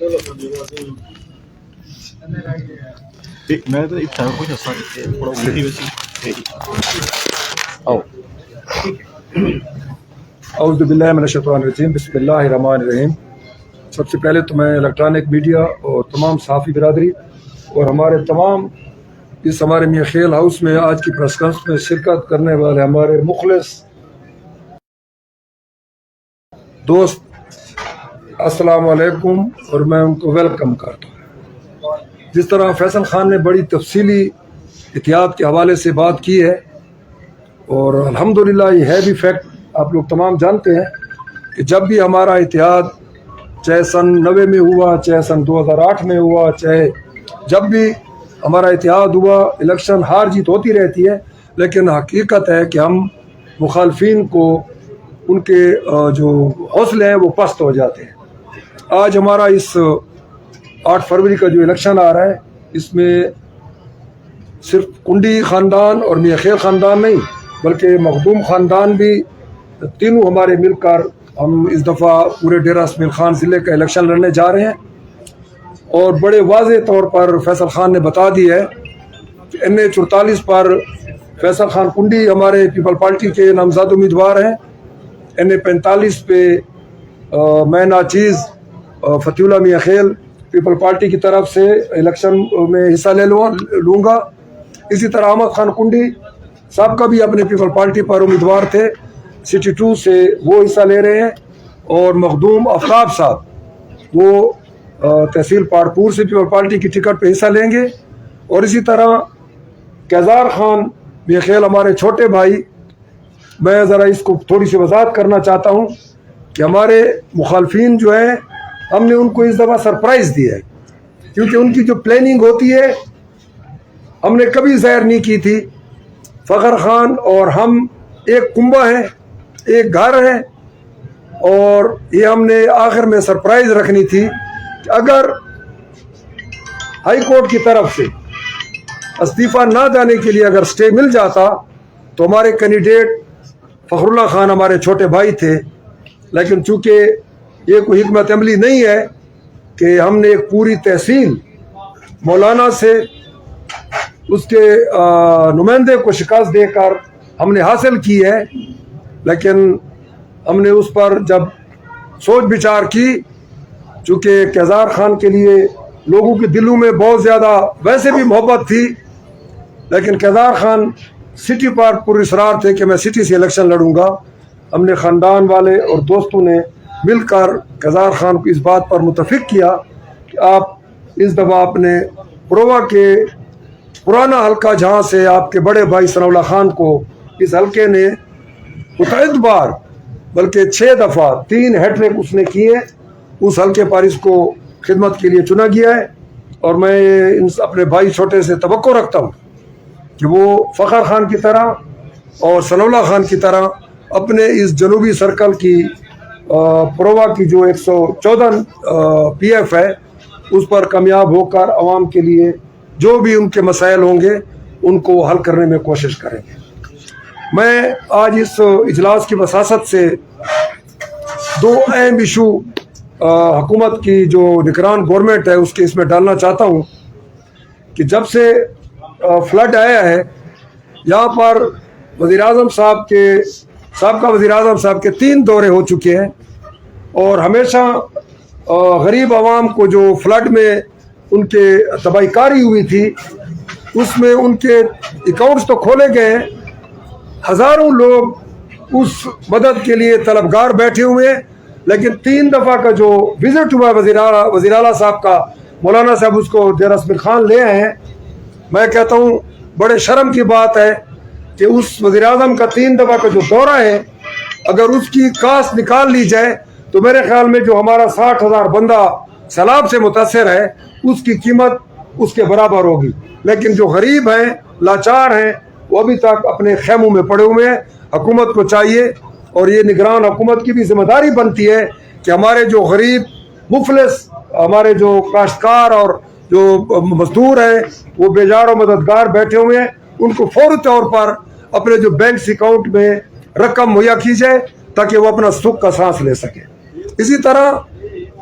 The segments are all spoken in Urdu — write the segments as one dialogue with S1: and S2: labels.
S1: اعوذ باللہ من الشیطان الرجیم، بسم اللہ الرحمن الرحیم۔ سب سے پہلے تو میں الیکٹرانک میڈیا اور تمام صحافی برادری اور ہمارے میاں خیل ہاؤس میں آج کی پریس کانفرنس میں شرکت کرنے والے ہمارے مخلص دوست، السلام علیکم، اور میں ان کو ویلکم کرتا ہوں۔ جس طرح فیصل خان نے بڑی تفصیلی احتیاط کے حوالے سے بات کی ہے، اور الحمدللہ یہ ہے بھی فیکٹ، آپ لوگ تمام جانتے ہیں کہ جب بھی ہمارا اتحاد چاہے سن 90 میں ہوا، چاہے سن 2008 میں ہوا، چاہے جب بھی ہمارا اتحاد ہوا، الیکشن ہار جیت ہوتی رہتی ہے، لیکن حقیقت ہے کہ ہم مخالفین کو ان کے جو حوصلے ہیں وہ پست ہو جاتے ہیں۔ آج ہمارا اس 8 فروری کا جو الیکشن آ رہا ہے، اس میں صرف کنڈی خاندان اور میاں خیل خاندان نہیں بلکہ مخدوم خاندان بھی تینوں ہمارے مل کر ہم اس دفعہ پورے ڈیرہ اسماعیل خان ضلع کا الیکشن لڑنے جا رہے ہیں، اور بڑے واضح طور پر فیصل خان نے بتا دی ہے کہ NA 44 پر فیصل خان کنڈی ہمارے پیپل پارٹی کے نامزد امیدوار ہیں، NA 45 پہ میں ناچیز فتح اللہ میاں خیل پیپل پارٹی کی طرف سے الیکشن میں حصہ لوں گا۔ اسی طرح احمد خان کنڈی صاحب کا بھی اپنے پیپل پارٹی پر امیدوار تھے، سٹی 2 سے وہ حصہ لے رہے ہیں، اور مخدوم آفتاب صاحب وہ تحصیل پاڑپور سے پیپل پارٹی کی ٹکٹ پہ حصہ لیں گے۔ اور اسی طرح کیزار خان میاں خیل ہمارے چھوٹے بھائی، میں ذرا اس کو تھوڑی سی وضاحت کرنا چاہتا ہوں کہ ہمارے مخالفین جو ہیں، ہم نے ان کو اس دفعہ سرپرائز دیا ہے، کیونکہ ان کی جو پلاننگ ہوتی ہے ہم نے کبھی ظاہر نہیں کی تھی۔ فخر خان اور ہم ایک کنبہ ہیں، ایک گھر ہے، اور یہ ہم نے آخر میں سرپرائز رکھنی تھی کہ اگر ہائی کورٹ کی طرف سے استعفیٰ نہ دینے کے لیے اگر سٹے مل جاتا تو ہمارے کینڈیڈیٹ فخر اللہ خان ہمارے چھوٹے بھائی تھے، لیکن چونکہ یہ کوئی حکمت عملی نہیں ہے کہ ہم نے ایک پوری تحصیل مولانا سے اس کے نمائندے کو شکست دے کر ہم نے حاصل کی ہے، لیکن ہم نے اس پر جب سوچ بچار کی، چونکہ کیزار خان کے لیے لوگوں کے دلوں میں بہت زیادہ ویسے بھی محبت تھی، لیکن کیزار خان سٹی پر پر اصرار تھے کہ میں سٹی سے الیکشن لڑوں گا۔ ہم نے خاندان والے اور دوستوں نے مل کر کیزار خان کو اس بات پر متفق کیا کہ آپ اس دفعہ اپنے پرووا کے پرانا حلقہ جہاں سے آپ کے بڑے بھائی ثناء اللہ خان کو اس حلقے نے متعدد بار بلکہ 6 دفعہ 3 ہیٹرک اس نے کیے، اس حلقے پر اس کو خدمت کے لیے چنا گیا ہے، اور میں اپنے بھائی چھوٹے سے توقع رکھتا ہوں کہ وہ فخر خان کی طرح اور ثناء اللہ خان کی طرح اپنے اس جنوبی سرکل کی پرووا کی جو 114 PF ہے اس پر کامیاب ہو کر عوام کے لیے جو بھی ان کے مسائل ہوں گے ان کو حل کرنے میں کوشش کریں گے۔ میں آج اس اجلاس کی وساست سے 2 اہم ایشو حکومت کی جو نگران گورنمنٹ ہے اس کے اس میں ڈالنا چاہتا ہوں کہ جب سے فلڈ آیا ہے، یہاں پر وزیر اعظم صاحب کے سابقہ وزیر اعظم صاحب کے 3 دورے ہو چکے ہیں، اور ہمیشہ غریب عوام کو جو فلڈ میں ان کے تباہی کاری ہوئی تھی اس میں ان کے اکاؤنٹس تو کھولے گئے ہیں، ہزاروں لوگ اس مدد کے لیے طلبگار بیٹھے ہوئے ہیں، لیکن 3 دفعہ کا جو وزٹ ہوا وزیر اعلیٰ صاحب کا، مولانا صاحب اس کو ڈیرہ اسماعیل خان لے آئے ہیں۔ میں کہتا ہوں بڑے شرم کی بات ہے کہ اس وزیر اعظم کا 3 دفعہ کا جو دورہ ہے، اگر اس کی کاسٹ نکال لی جائے تو میرے خیال میں جو ہمارا 60,000 بندہ سیلاب سے متاثر ہے اس کی قیمت اس کے برابر ہوگی، لیکن جو غریب ہیں، لاچار ہیں، وہ ابھی تک اپنے خیموں میں پڑے ہوئے ہیں۔ حکومت کو چاہیے، اور یہ نگران حکومت کی بھی ذمہ داری بنتی ہے کہ ہمارے جو غریب مفلس، ہمارے جو کاشتکار اور جو مزدور ہیں وہ بیزار و مددگار بیٹھے ہوئے ہیں، ان کو فوری طور پر اپنے جو بینک اکاؤنٹ میں رقم مہیا کی جائے تاکہ وہ اپنا سکھ کا سانس لے سکے۔ اسی طرح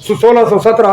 S1: 1617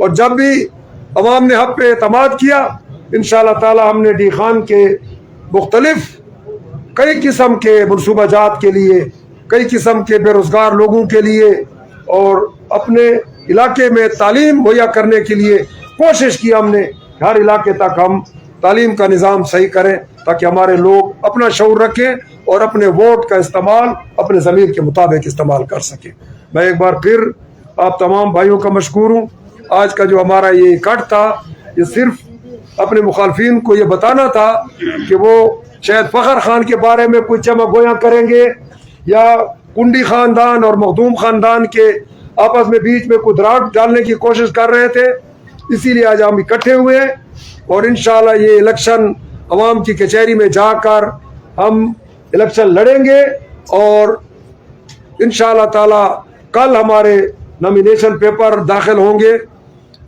S1: اور جب بھی عوام نے حق پہ اعتماد کیا انشاءاللہ تعالی ہم نے ڈی خان کے مختلف کئی قسم کے منصوبہ جات کے لیے، کئی قسم کے بے روزگار لوگوں کے لیے اور اپنے علاقے میں تعلیم مہیا کرنے کے لیے کوشش کی ہم نے ہر علاقے تک ہم تعلیم کا نظام صحیح کریں تاکہ ہمارے لوگ اپنا شعور رکھیں اور اپنے ووٹ کا استعمال اپنے ضمیر کے مطابق استعمال کر سکیں۔ میں ایک بار پھر آپ تمام بھائیوں کا مشکور ہوں۔ آج کا جو ہمارا یہ اکٹھ تھا یہ صرف اپنے مخالفین کو یہ بتانا تھا کہ وہ شاید فخر خان کے بارے میں کوئی چمک گویاں کریں گے یا کنڈی خاندان اور مخدوم خاندان کے آپس میں بیچ میں کوئی دراڑ ڈالنے کی کوشش کر رہے تھے، اسی لیے آج ہم اکٹھے ہوئے ہیں اور انشاءاللہ یہ الیکشن عوام کی کچہری میں جا کر ہم الیکشن لڑیں گے اور انشاءاللہ تعالی کل ہمارے نامینیشن پیپر داخل ہوں گے۔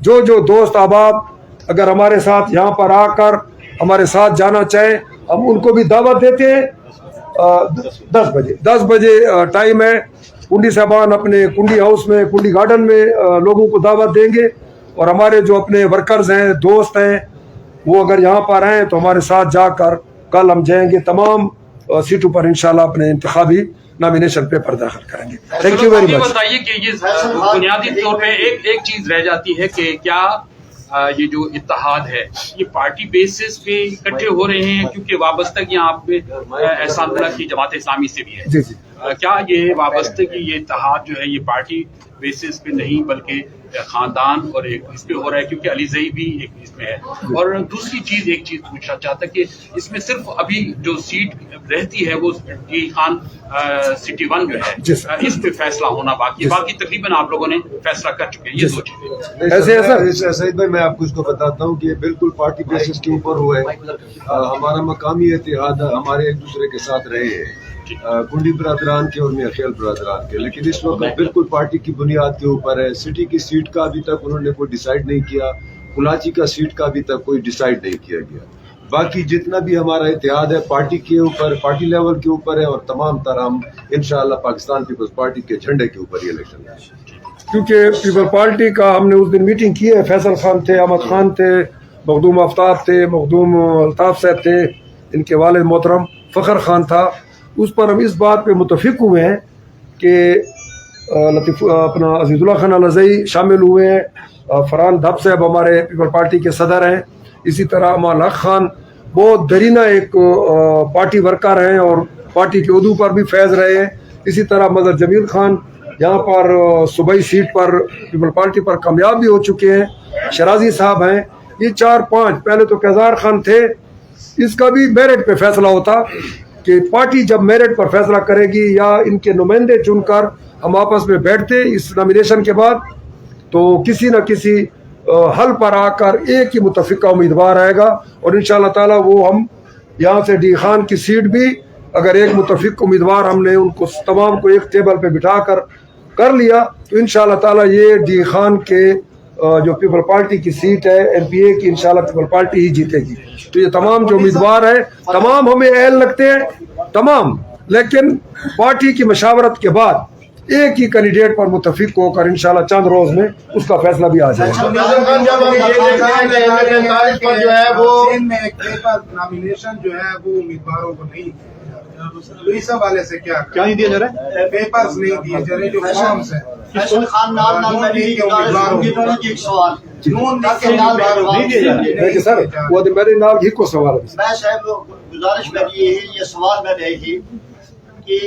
S1: جو دوست احباب اگر ہمارے ساتھ یہاں پر آ کر ہمارے ساتھ جانا چاہیں ہم ان کو بھی دعوت دیتے ہیں۔ 10 بجے ٹائم ہے، کنڈی صاحبان اپنے کنڈی ہاؤس میں، کنڈی گارڈن میں لوگوں کو دعوت دیں گے اور ہمارے جو اپنے ورکرز ہیں، دوست ہیں، وہ اگر یہاں پر آئیں تو ہمارے ساتھ جا کر کل ہم جائیں گے، تمام سیٹوں پر انشاءاللہ اپنے انتخابی نامینیشن پیپر داخل کریں گے۔ Thank you very much.
S2: بتائیے کہ یہ بنیادی طور پہ ایک چیز رہ جاتی ہے کہ کیا یہ جو اتحاد ہے یہ پارٹی بیسس پہ اکٹھے ہو رہے ہیں، کیونکہ وابستگی آپ پہ احسان اللہ کی جماعت اسلامی سے بھی ہے،
S1: جی جی،
S2: کیا یہ وابستگی یہ اتحاد جو ہے یہ پارٹی بیسس پہ نہیں بلکہ خاندان اور ایک اس پہ ہو رہا ہے، کیونکہ علی زئی بھی ایک اس میں ہے؟ اور دوسری چیز ایک چیز پوچھنا چاہتا کہ اس میں صرف ابھی جو سیٹ رہتی ہے وہ ڈی خان سٹی 1 جو ہے اس پہ فیصلہ ہونا باقی ہے، باقی تقریباً آپ لوگوں نے فیصلہ کر چکے ہیں، یہ دو چیزیں۔
S1: ایسے
S3: سعید بھائی میں آپ کو اس کو بتاتا ہوں کہ یہ بالکل پارٹی بیسس کے اوپر ہوا ہے۔ ہمارا مقامی اتحاد ہمارے ایک دوسرے کے ساتھ رہے ہیں، کنڈی برادران کے اور میاں خیل برادران کے، لیکن اس وقت بالکل پارٹی کی بنیاد کے اوپر ہے۔ سٹی کی سیٹ کا ابھی تک انہوں نے کوئی ڈیسائیڈ نہیں کیا، کلاچی کا سیٹ کا ابھی تک کوئی ڈیسائیڈ نہیں کیا گیا۔ باقی جتنا بھی ہمارا اتحاد ہے پارٹی کے اوپر، پارٹی لیول کے اوپر ہے اور تمام طرح ہم انشاءاللہ پاکستان پیپلز پارٹی کے جھنڈے کے اوپر یہ الیکشن ہے۔
S1: کیونکہ پیپل پارٹی کا ہم نے اس دن میٹنگ کی ہے، فیصل خان تھے، احمد خان تھے، مخدوم آفتاب تھے، مخدوم الطاف صاحب تھے، ان کے والد محترم فخر خان تھا، اس پر ہم اس بات پہ متفق ہوئے ہیں کہ لطیف اپنا عزیز اللہ خان الزئی شامل ہوئے ہیں، فرحان دھب صاحب ہمارے پیپل پارٹی کے صدر ہیں، اسی طرح امان حق خان بہت درینہ ایک پارٹی ورکر ہیں اور پارٹی کے عہدوں پر بھی فیض رہے ہیں، اسی طرح مظہر جمیل خان یہاں پر صوبائی سیٹ پر پیپل پارٹی پر کامیاب بھی ہو چکے ہیں، شرازی صاحب ہیں، یہ 4-5 پہلے تو کیزار خان تھے، اس کا بھی میرٹ پہ فیصلہ ہوتا کہ پارٹی جب میرٹ پر فیصلہ کرے گی یا ان کے نمائندے چن کر ہم آپس میں بیٹھتے اس نامینیشن کے بعد تو کسی نہ کسی حل پر آ کر ایک ہی متفقہ امیدوار آئے گا اور انشاءاللہ تعالی وہ ہم یہاں سے ڈی خان کی سیٹ بھی اگر ایک متفق امیدوار ہم نے ان کو تمام کو ایک ٹیبل پہ بٹھا کر لیا تو انشاءاللہ تعالی یہ ڈی خان کے جو پیپل پارٹی کی سیٹ ہے ایم پی اے کی انشاءاللہ پیپل پارٹی ہی جیتے گی۔ تو یہ تمام جو امیدوار ہیں تمام ہمیں اہل لگتے ہیں تمام، لیکن پارٹی کی مشاورت کے بعد ایک ہی کینڈیڈیٹ پر متفق ہو کر انشاءاللہ چند روز میں اس کا فیصلہ بھی آ جائے گا۔
S4: جو ہے وہ نامینیشن جو ہے وہ امیدواروں کو نہیں تو اس حوالے سے کیا
S5: نہیں دیا جا رہا ہے؟
S4: پیپرز نہیں دیے جا رہے جو فارمز ہیں۔
S6: فیصل خان
S1: سر وہ میرے نام ہی کو سوال ہے،
S6: میں صاحب گزارش میری یہ ہے، یہ سوال میں رہی تھی کہ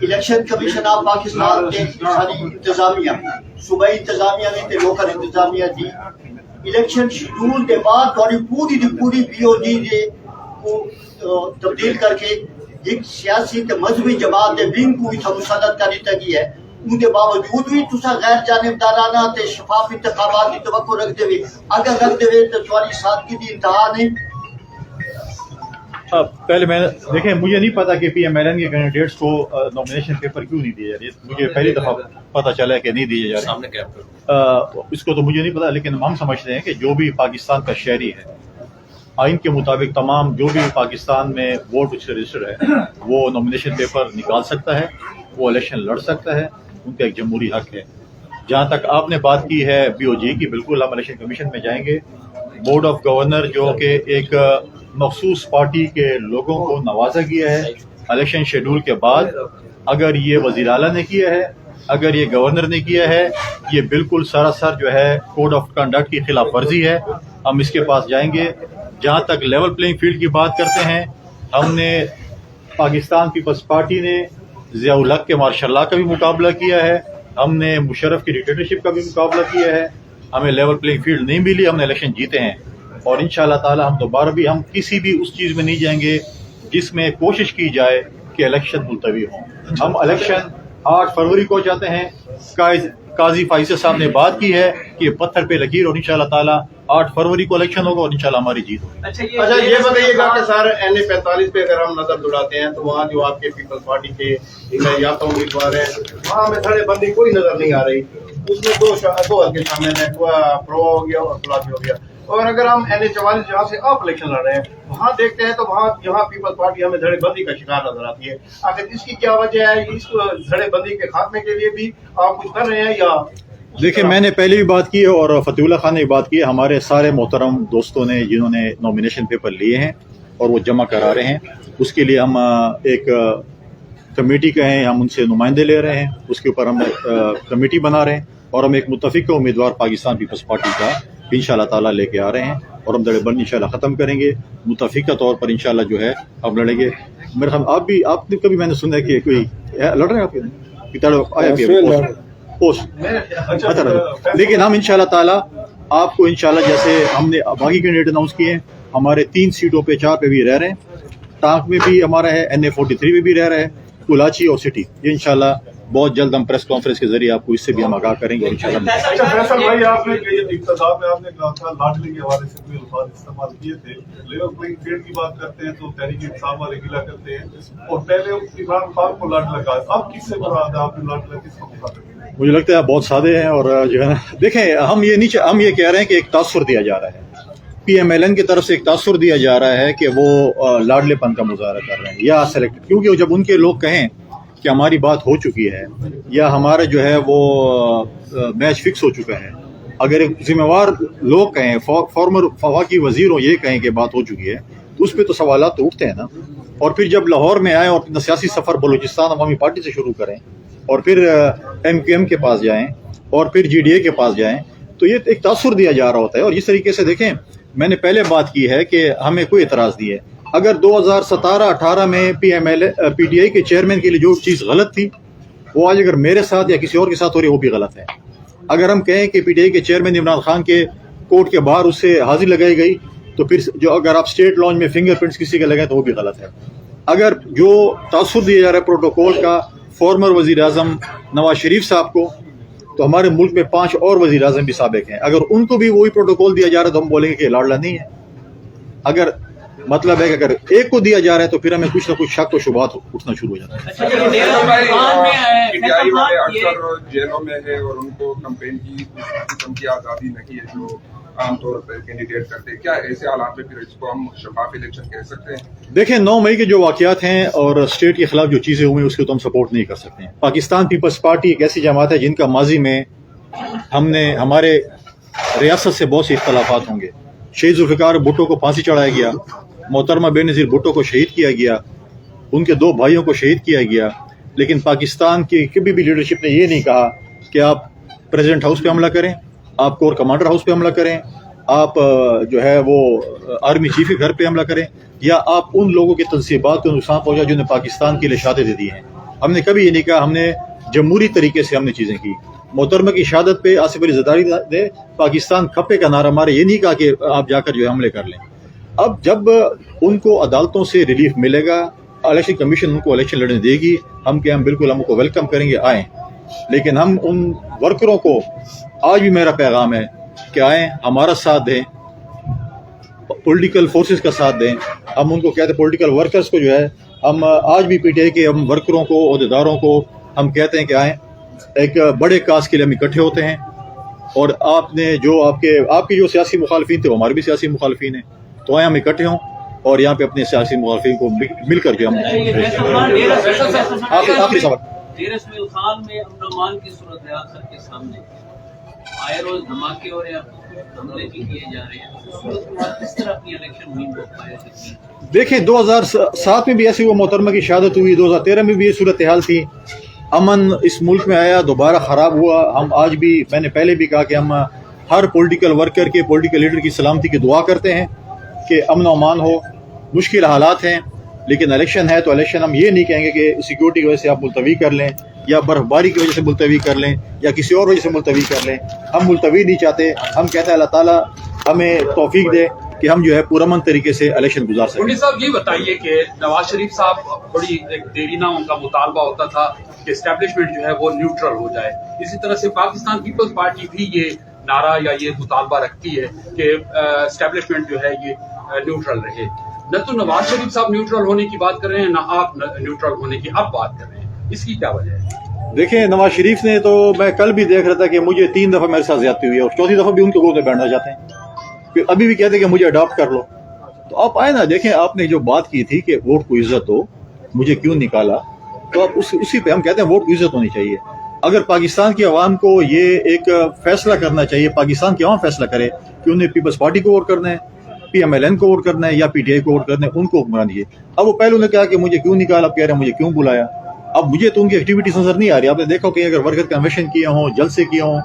S6: الیکشن کمیشن آف پاکستان کے ساری انتظامیہ صوبائی انتظامیہ نہیں تھے، لوکل انتظامیہ تھی، الیکشن شیڈول کے بعد پوری پی او ڈی کو تبدیل کر کے ایک سیاسی تے مذہبی جماعت کے ونگ کو اتنا مسلط کر دیتا گیا ہے، ان کے باوجود بھی تسا غیر جانبدارانہ تے شفاف انتخابات کی توقع رکھتے ہوئے اگر رکھتے ہوئے تو تمہاری سادگی کی انتہا نہیں۔
S5: پہلے میں دیکھیں مجھے نہیں پتا کہ پی ایم ایل این کے کینڈیڈیٹس کو نامینیشن پیپر کیوں نہیں دیے جا رہے، مجھے پہلی دفعہ پتہ چلا ہے کہ نہیں دیے جا رہے، اس کو تو مجھے نہیں پتا، لیکن ہم سمجھتے ہیں کہ جو بھی پاکستان کا شہری ہے آئین کے مطابق تمام جو بھی پاکستان میں ووٹ اس سے رجسٹر ہے وہ نامینیشن پیپر نکال سکتا ہے، وہ الیکشن لڑ سکتا ہے، ان کا ایک جمہوری حق ہے۔ جہاں تک آپ نے بات کی ہے BOG کی، بالکل ہم الیکشن کمیشن میں جائیں گے. بورڈ آف گورنر جو کہ ایک مخصوص پارٹی کے لوگوں کو نوازا گیا ہے الیکشن شیڈول کے بعد، اگر یہ وزیر اعلیٰ نے کیا ہے، اگر یہ گورنر نے کیا ہے، یہ بالکل سراسر جو ہے کوڈ آف کنڈکٹ کی خلاف ورزی ہے. ہم اس کے پاس جائیں گے. جہاں تک لیول پلینگ فیلڈ کی بات کرتے ہیں، ہم نے پاکستان پیپلز پارٹی نے ضیاء الحق کے مارشل لاء کا بھی مقابلہ کیا ہے، ہم نے مشرف کی ڈکٹیٹرشپ کا بھی مقابلہ کیا ہے. ہمیں لیول پلینگ فیلڈ نہیں ملی، ہم نے الیکشن جیتے ہیں. اور انشاءاللہ تعالی ہم دوبارہ بھی ہم کسی بھی اس چیز میں نہیں جائیں گے جس میں کوشش کی جائے کہ الیکشن ملتوی ہوں. ہم الیکشن 8 فروری کو چاہتے ہیں. قاضی فائز صاحب نے بات کی ہے کہ پتھر پہ لکیر، اور انشاءاللہ تعالی 8 فروری کو الیکشن ہوگا اور انشاءاللہ ہماری جیت ہوگی.
S7: اچھا یہ بتائیے گا کہ سر NA-45 پہ اگر ہم نظر دوڑاتے ہیں تو وہاں جو آپ کے پیپلز پارٹی کے یافتہ امیدوار ہیں وہاں ہمیں دھڑے بندی کوئی نظر نہیں آ رہی. اس میں دو حلقے شامل ہیں، پرو ہو گیا اور خلافی ہو گیا. اور اگر ہم NA-44 جہاں سے آپ الیکشن لڑ رہے ہیں وہاں دیکھتے ہیں تو وہاں یہاں پیپلز پارٹی ہمیں دھڑے بندی کا شکار نظر آتی ہے. آخر اس کی کیا وجہ ہے؟ اس دھڑے بندی کے خاتمے کے لیے بھی آپ کچھ کر رہے ہیں یا؟
S5: دیکھیں، میں نے پہلے بھی بات کی ہے اور فتح اللہ خان نے بھی بات کی ہے. ہمارے سارے محترم دوستوں نے جنہوں نے نامینیشن پیپر لیے ہیں اور وہ جمع کرا رہے ہیں، اس کے لیے ہم ایک کمیٹی کا ہیں، ہم ان سے نمائندے لے رہے ہیں. اس کے اوپر ہم کمیٹی بنا رہے ہیں اور ہم ایک متفق امیدوار پاکستان پیپلز پارٹی کا انشاءاللہ تعالیٰ لے کے آ رہے ہیں اور ہم دڑے بند انشاءاللہ ختم کریں گے. متفقہ طور پر انشاءاللہ جو ہے ہم لڑیں گے. میرے خیال آپ نے کبھی میں نے سنا ہے کہ کوئی لڑ رہے ہیں آپ کے پوسٹ، لیکن ہم انشاءاللہ تعالیٰ آپ کو انشاءاللہ جیسے ہم نے باقی کینڈیڈیٹ اناؤنس کیے ہیں، ہمارے 3 سیٹوں پہ 4 پہ بھی رہ رہے ہیں. ٹانک میں بھی ہمارا ہے، NA-43 میں بھی رہ رہے ہیں، کلاچی اور سٹی. یہ انشاءاللہ بہت جلد ہم پریس کانفرنس کے ذریعے آپ کو اس سے بھی ہم آگاہ کریں گے انشاءاللہ.
S8: اچھا فیصل بھائی، آپ نے ابتدا میں آپ نے کہا تھا لاڈلی کے حوالے سے کوئی الفاظ استعمال کیے تھے. لیول پلینگ فیلڈ کی بات کرتے ہیں تو تحریک انصاف والے گلا کرتے ہیں اور پہلے عمران خان کو لاڈ لگا. اب کس سے مراد ہے؟ آپ نے لاڈ لگا کس کو مخاطب؟
S5: مجھے لگتا ہے آپ بہت سادے ہیں اور جو ہے نا، دیکھیں ہم یہ کہہ رہے ہیں کہ ایک تاثر دیا جا رہا ہے، PMLN کی طرف سے ایک تاثر دیا جا رہا ہے کہ وہ لاڈلے پن کا مظاہرہ کر رہے ہیں یا سلیکٹ، کیونکہ جب ان کے لوگ کہیں کہ ہماری بات ہو چکی ہے یا ہمارا جو ہے وہ میچ فکس ہو چکا ہے، اگر ایک ذمہ وار لوگ کہیں، فارمر وفاقی وزیر ہو، یہ کہیں کہ بات ہو چکی ہے تو اس پہ تو سوالات تو اٹھتے ہیں نا. اور پھر جب لاہور میں آئیں اور اپنا سیاسی سفر بلوچستان عوامی پارٹی سے شروع کریں اور پھر MQM کے پاس جائیں اور پھر GDA کے پاس جائیں تو یہ ایک تاثر دیا جا رہا ہوتا ہے. اور اس طریقے سے دیکھیں، میں نے پہلے بات کی ہے کہ ہمیں کوئی اعتراض نہیں ہے. اگر 2017-18 میں PTI کے چیئرمین کے لیے جو چیز غلط تھی وہ آج اگر میرے ساتھ یا کسی اور کے ساتھ ہو رہی ہے وہ بھی غلط ہے. اگر ہم کہیں کہ PTI کے چیئرمین عمران خان کے کورٹ کے باہر اس سے حاضری لگائی گئی تو پھر جو اگر آپ اسٹیٹ لانچ میں فنگر پرنٹس کسی کے لگائیں تو وہ بھی غلط ہے. اگر جو تاثر دیا جا رہا ہے پروٹوکول کا فارمر وزیر اعظم نواز شریف صاحب کو، تو ہمارے ملک میں 5 اور وزیر اعظم بھی سابق ہیں، اگر ان کو بھی وہی پروٹوکول دیا جا رہا ہے تو ہم بولیں گے کہ لاڈلا نہیں ہے. اگر مطلب ہے کہ اگر ایک کو دیا جا رہا ہے تو پھر ہمیں کچھ نہ کچھ شک و شبہات اٹھنا شروع ہو جاتا ہے.
S9: PTI والے اکثر جیلوں میں ہے اور ان کو کمپین کی قسم کی آزادی نہیں ہے جو عام طور پر کینڈیڈیٹ کرتے ہیں. کیا ایسے حالات میں پھر اس کو ہم شفاف الیکشن کہہ سکتے ہیں؟
S5: دیکھیں 9 مئی کے جو واقعات ہیں اور اسٹیٹ کے خلاف جو چیزیں ہوئی اس کو تو ہم سپورٹ نہیں کر سکتے ہیں. پاکستان پیپلز پارٹی ایک ایسی جماعت ہے جن کا ماضی میں ہمارے ریاست سے بہت سے اختلافات ہوں گے. شہید ذوالفقار بھٹو کو پھانسی چڑھایا گیا، محترمہ بے نظیر بھٹو کو شہید کیا گیا، ان کے 2 بھائیوں کو شہید کیا گیا، لیکن پاکستان کی کبھی بھی لیڈرشپ نے یہ نہیں کہا کہ آپ پریزیڈنٹ ہاؤس پہ حملہ کریں، آپ کور کمانڈر ہاؤس پہ حملہ کریں، آپ جو ہے وہ آرمی چیف کے گھر پہ حملہ کریں یا آپ ان لوگوں کی تنصیبات کو نقصان پہنچا جنہوں نے پاکستان کے لیے شہادتیں دے دی ہیں. ہم نے کبھی یہ نہیں کہا، ہم نے جمہوری طریقے سے ہم نے چیزیں کی. محترمہ کی شہادت پہ آصف علی زرداری نے پاکستان کھپے کا نعرہ مارے، یہ نہیں کہا کہ آپ جا کر جو ہے حملے کر لیں. اب جب ان کو عدالتوں سے ریلیف ملے گا، الیکشن کمیشن ان کو الیکشن لڑنے دے گی، ہم بالکل ہم کو ویلکم کریں گے، آئیں. لیکن ہم ان ورکروں کو آج بھی میرا پیغام ہے کہ آئیں، ہمارا ساتھ دیں، پولیٹیکل فورسز کا ساتھ دیں. ہم ان کو کہتے ہیں پولیٹیکل ورکرز کو جو ہے ہم آج بھی PTI کے ہم ورکروں کو، عہدیداروں کو ہم کہتے ہیں کہ آئیں، ایک بڑے کاز کے لیے ہم اکٹھے ہوتے ہیں. اور آپ نے جو آپ کے جو سیاسی مخالفین تھے وہ ہمارے بھی سیاسی مخالفین ہیں، تو آئیں ہم اکٹھے ہوں اور یہاں پہ اپنے سیاسی مخالفین کو مل کر جو ہم آخری سوال
S10: ڈیرہ اسماعیل خان میں امن و امان کی صورتحال سب کے سامنے آئے روز دھماکے ہو رہے ہیں, حملے بھی کیے جا رہے ہیں, اس صورت میں کس طرح اپنی الیکشن مہم کو پائے سکتی ہیں؟
S5: دیکھیں 2007 میں بھی ایسی وہ محترمہ کی شہادت ہوئی, 2013 میں بھی یہ صورتحال تھی, امن اس ملک میں آیا, دوبارہ خراب ہوا. ہم آج بھی, میں نے پہلے بھی کہا کہ ہم ہر پولیٹیکل ورکر کے, پولیٹیکل لیڈر کی سلامتی کی دعا کرتے ہیں کہ امن و امان ہو. مشکل حالات ہیں لیکن الیکشن ہے تو الیکشن ہم یہ نہیں کہیں گے کہ سیکیورٹی کی وجہ سے آپ ملتوی کر لیں یا برف باری کی وجہ سے ملتوی کر لیں یا کسی اور وجہ سے ملتوی کر لیں. ہم ملتوی نہیں چاہتے, ہم کہتے ہیں اللہ تعالیٰ ہمیں توفیق دے کہ ہم جو ہے پرامن طریقے سے الیکشن گزار سکیں.
S2: پنڈت صاحب یہ بتائیے کہ نواز شریف صاحب بڑی ایک دیرینہ ان کا مطالبہ ہوتا تھا کہ اسٹیبلشمنٹ جو ہے وہ نیوٹرل ہو جائے. اسی طرح سے پاکستان پیپلز پارٹی بھی یہ نعرہ یا یہ مطالبہ رکھتی ہے کہ اسٹیبلشمنٹ جو ہے یہ نیوٹرل رہے. نہ تو نواز شریف صاحب نیوٹرل ہونے کی بات کر رہے ہیں, نہ آپ نیوٹرل ہونے کی اب بات کر رہے ہیں, اس کی کیا وجہ ہے؟
S5: دیکھیں نواز شریف نے تو, میں کل بھی دیکھ رہا تھا کہ مجھے 3 دفعہ میرے ساتھ زیادتی ہوئی ہے اور 4تھی دفعہ بھی ان کے گروپ میں بیٹھنا چاہتے ہیں. پھر ابھی بھی کہتے ہیں کہ مجھے اڈاپٹ کر لو. تو آپ آئے نا, دیکھیں آپ نے جو بات کی تھی کہ ووٹ کو عزت ہو, مجھے کیوں نکالا, تو آپ اسی پہ ہم کہتے ہیں ووٹ کو عزت ہونی چاہیے. اگر پاکستان کی عوام کو یہ ایک فیصلہ کرنا چاہیے, پاکستان کی عوام فیصلہ کرے کہ انہیں پیپلز پارٹی کو ووٹ کرنا ہے, پی ایم ایل این کو ووٹ کرنا ہے یا پی ٹی آئی کو ووٹ کرنا ہے, ان کو حکمران دیجیے. اب وہ پہلے انہوں نے کہا کہ مجھے کیوں نکالا, اب کہہ رہے ہیں مجھے کیوں بلایا. اب مجھے تو ان کی ایکٹیویٹیز نظر نہیں آ رہی. آپ نے دیکھا کہ اگر ورکر کنونشن کیے ہوں, جلسے کیے ہوں,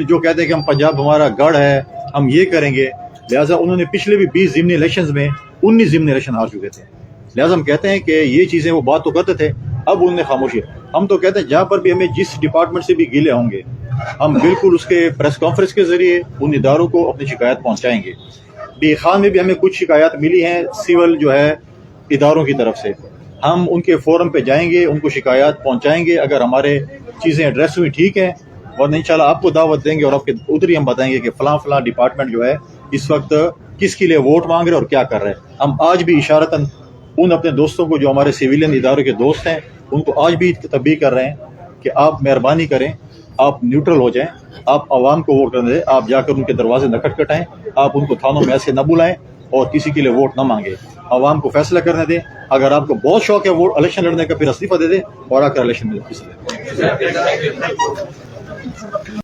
S5: جو کہتے ہیں کہ ہم پنجاب ہمارا گڑھ ہے, ہم یہ کریں گے, لہٰذا انہوں نے پچھلے بھی 20 ضمنی الیکشنز میں 19 ضمنی الیکشن ہار چکے تھے. لہٰذا ہم کہتے ہیں کہ یہ چیزیں وہ بات تو کرتے تھے, اب انہوں نے خاموشی. ہم تو کہتے ہیں جہاں پر بھی ہمیں جس ڈپارٹمنٹ سے بھی گلے ہوں گے, ہم بالکل اس کے پریس کانفرنس کے ذریعے ان اداروں کو اپنی شکایت پہنچائیں گے. بی خان میں بھی ہمیں کچھ شکایات ملی ہیں سول جو ہے اداروں کی طرف سے, ہم ان کے فورم پہ جائیں گے, ان کو شکایات پہنچائیں گے. اگر ہمارے چیزیں ایڈریس ہوئی ٹھیک ہیں, ورنہ انشاءاللہ آپ کو دعوت دیں گے اور آپ کے ادھر ہی ہم بتائیں گے کہ فلاں فلاں ڈپارٹمنٹ جو ہے اس وقت کس کے لیے ووٹ مانگ رہے اور کیا کر رہے ہیں. ہم آج بھی اشارتاً ان اپنے دوستوں کو جو ہمارے سویلین اداروں کے دوست ہیں ان کو آج بھی تنبیہ کر رہے ہیں کہ آپ مہربانی کریں, آپ نیوٹرل ہو جائیں, آپ عوام کو ووٹ کرنے دیں, آپ جا کر ان کے دروازے نہ کھٹکھٹائیں, آپ ان کو تھانوں میں ایسے نہ بلائیں اور کسی کے لیے ووٹ نہ مانگیں. عوام کو فیصلہ کرنے دیں. اگر آپ کو بہت شوق ہے ووٹ الیکشن لڑنے کا, پھر استعفیٰ دے دیں اور آ کر الیکشن میں حصہ لیں.